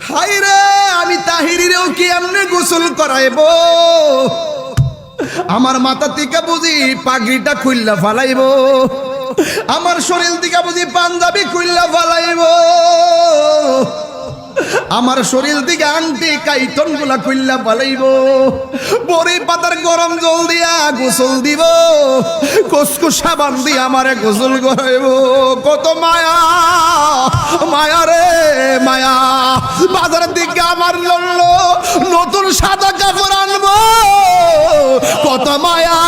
হায় রে, আমি তাহিরিরেও কি এমনি গোসল করাইবো? আমার মাথা থেকে বুঝি পাগড়িটা খুললা ফালাইবো, আমার শরীর থেকে বুঝি পাঞ্জাবি খুললা ফালাইবো, আমার শরীর থেকে আংটি কাইতন গুলা খুললা ফালাইবো, বড়ি পাতার গরম জল দিয়া গোসল দিব, কসকু সাবান দিয়ে আমারে গোসল করাইবো। কত মায়া, মায়া রে মায়া। বাজারের দিকে আমার লড়লো, নতুন সাদা কাপড় আনবো, কত মায়া।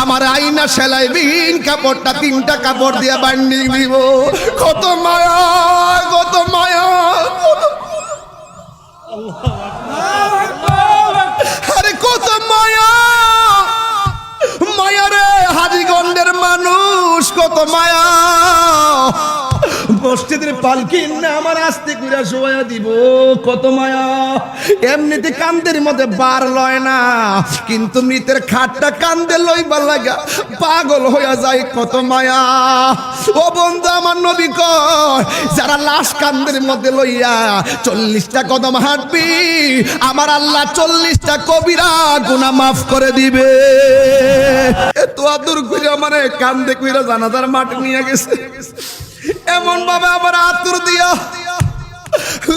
আমার আইনা সেলাই বিন কাপড়টা 3টা কাপড় দিয়ে বান্ডিং দিব, কত মায়া, কত মায়া। আরে কত মায়া, মায়া রে হাজীগঞ্জের মানুষ, কত মায়া। মসজিদের পালকি না আমার আস্তে কইরা শোয়া দিব, কত মায়া। এমনিতে কান্দের মধ্যে বার লয় না, কিন্তু মৃতের খাটটা কান্দে লইবার লাগা পাগল হইয়া যায়, কত মায়া। ও বন্ধু, আমার নবী কয়, যারা লাশ কান্দের মধ্যে লইয়া 40টা কদম হাঁটবি, আমার আল্লাহ 40টা কবিরা গুনাহ মাফ করে দিবে। এত আদর কইরা আমারে কান্দে কইরা জানাজার মাঠে নিয়ে গেছে, এমন ভাবে আবার আতুর দিয়া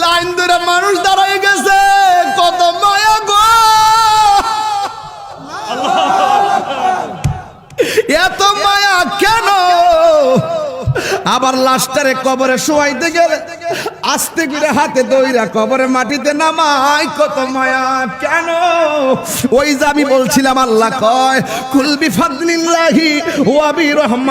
লাইন ধরে মানুষ দাঁড়ায় গেছে, কত মায়া গো। এত মায়া কেন? আবার লাশটারে কবরে শোয়াইতে গেলে আস্তে করে হাতে দইরা কবরে মাটিতে নামায়, কত মায়া কেন? ওই যে আমি বলছিলাম, আল্লাহ কয় কুল বিফাদলিল্লাহি ওয়া বিরহমাতিহি